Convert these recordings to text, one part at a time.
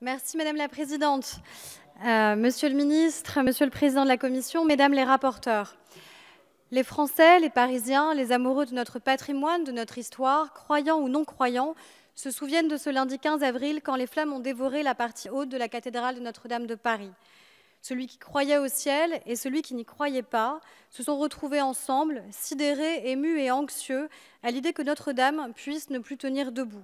Merci Madame la Présidente. Monsieur le Ministre, Monsieur le Président de la Commission, Mesdames les rapporteurs. Les Français, les Parisiens, les amoureux de notre patrimoine, de notre histoire, croyants ou non croyants, se souviennent de ce lundi 15 avril quand les flammes ont dévoré la partie haute de la cathédrale de Notre-Dame de Paris. Celui qui croyait au ciel et celui qui n'y croyait pas se sont retrouvés ensemble, sidérés, émus et anxieux à l'idée que Notre-Dame puisse ne plus tenir debout.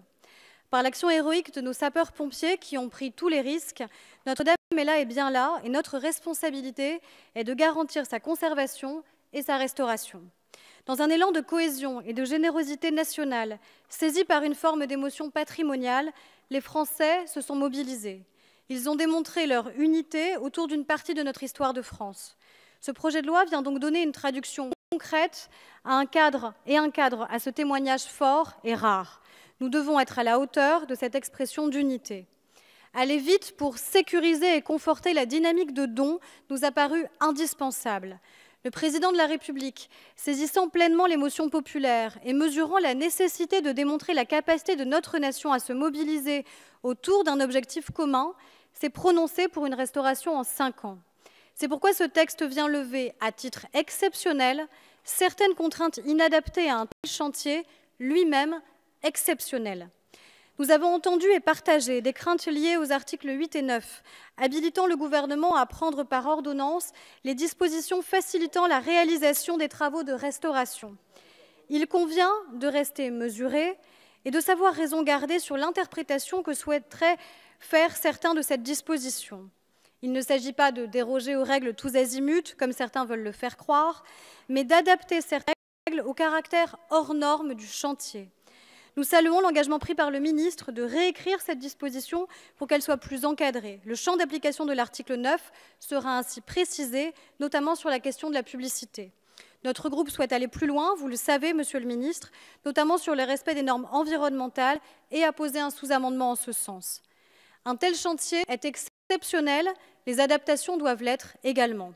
Par l'action héroïque de nos sapeurs-pompiers qui ont pris tous les risques, Notre-Dame est là et bien là, et notre responsabilité est de garantir sa conservation et sa restauration. Dans un élan de cohésion et de générosité nationale, saisis par une forme d'émotion patrimoniale, les Français se sont mobilisés. Ils ont démontré leur unité autour d'une partie de notre histoire de France. Ce projet de loi vient donc donner une traduction concrète à un cadre à ce témoignage fort et rare. Nous devons être à la hauteur de cette expression d'unité. Aller vite pour sécuriser et conforter la dynamique de dons nous a paru indispensable. Le président de la République, saisissant pleinement l'émotion populaire et mesurant la nécessité de démontrer la capacité de notre nation à se mobiliser autour d'un objectif commun, s'est prononcé pour une restauration en 5 ans. C'est pourquoi ce texte vient lever, à titre exceptionnel, certaines contraintes inadaptées à un tel chantier, lui-même exceptionnel. Nous avons entendu et partagé des craintes liées aux articles 8 et 9, habilitant le gouvernement à prendre par ordonnance les dispositions facilitant la réalisation des travaux de restauration. Il convient de rester mesuré et de savoir raison garder sur l'interprétation que souhaiteraient faire certains de cette disposition. Il ne s'agit pas de déroger aux règles tous azimuts, comme certains veulent le faire croire, mais d'adapter ces règles au caractère hors norme du chantier. Nous saluons l'engagement pris par le ministre de réécrire cette disposition pour qu'elle soit plus encadrée. Le champ d'application de l'article 9 sera ainsi précisé, notamment sur la question de la publicité. Notre groupe souhaite aller plus loin, vous le savez, Monsieur le ministre, notamment sur le respect des normes environnementales et a posé un sous-amendement en ce sens. Un tel chantier est exceptionnel, les adaptations doivent l'être également.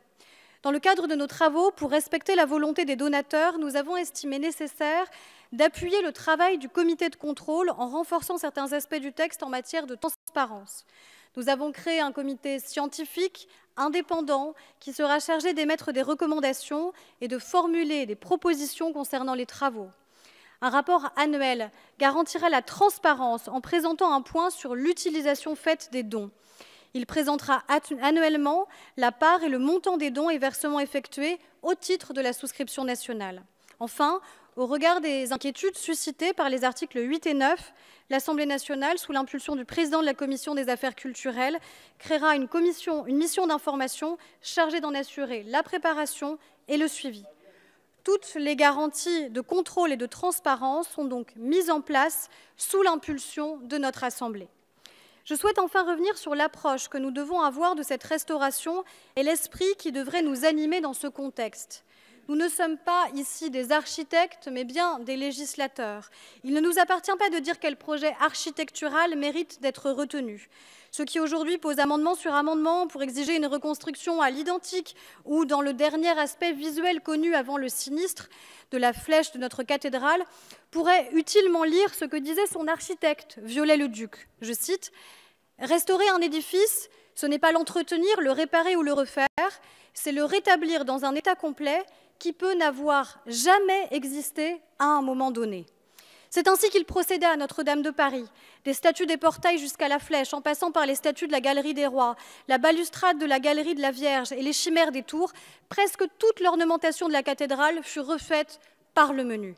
Dans le cadre de nos travaux, pour respecter la volonté des donateurs, nous avons estimé nécessaire d'appuyer le travail du comité de contrôle en renforçant certains aspects du texte en matière de transparence. Nous avons créé un comité scientifique indépendant qui sera chargé d'émettre des recommandations et de formuler des propositions concernant les travaux. Un rapport annuel garantira la transparence en présentant un point sur l'utilisation faite des dons. Il présentera annuellement la part et le montant des dons et versements effectués au titre de la souscription nationale. Enfin, au regard des inquiétudes suscitées par les articles 8 et 9, l'Assemblée nationale, sous l'impulsion du président de la Commission des affaires culturelles, créera une mission d'information chargée d'en assurer la préparation et le suivi. Toutes les garanties de contrôle et de transparence sont donc mises en place sous l'impulsion de notre Assemblée. Je souhaite enfin revenir sur l'approche que nous devons avoir de cette restauration et l'esprit qui devrait nous animer dans ce contexte. Nous ne sommes pas ici des architectes, mais bien des législateurs. Il ne nous appartient pas de dire quel projet architectural mérite d'être retenu. Ceux qui aujourd'hui posent amendement sur amendement pour exiger une reconstruction à l'identique ou dans le dernier aspect visuel connu avant le sinistre de la flèche de notre cathédrale pourraient utilement lire ce que disait son architecte, Viollet-le-Duc. Je cite « Restaurer un édifice, ce n'est pas l'entretenir, le réparer ou le refaire, c'est le rétablir dans un état complet qui peut n'avoir jamais existé à un moment donné. » C'est ainsi qu'il procédait à Notre-Dame de Paris, des statues des portails jusqu'à la flèche, en passant par les statues de la Galerie des Rois, la balustrade de la Galerie de la Vierge et les chimères des tours, presque toute l'ornementation de la cathédrale fut refaite par le menu.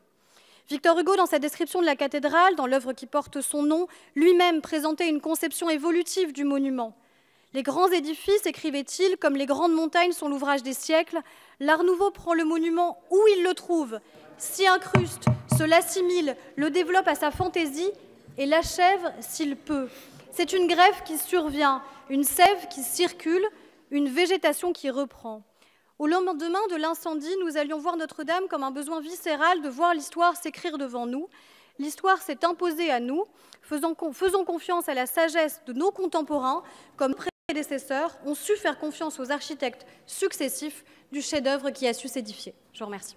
Victor Hugo, dans sa description de la cathédrale, dans l'œuvre qui porte son nom, lui-même présentait une conception évolutive du monument. Les grands édifices, écrivait-il, comme les grandes montagnes sont l'ouvrage des siècles, l'Art nouveau prend le monument où il le trouve, s'y incruste, se l'assimile, le développe à sa fantaisie et l'achève s'il peut. C'est une greffe qui survient, une sève qui circule, une végétation qui reprend. Au lendemain de l'incendie, nous allions voir Notre-Dame comme un besoin viscéral de voir l'histoire s'écrire devant nous. L'histoire s'est imposée à nous, faisons confiance à la sagesse de nos contemporains, comme prédécesseurs ont su faire confiance aux architectes successifs du chef-d'œuvre qui a su s'édifier. Je vous remercie.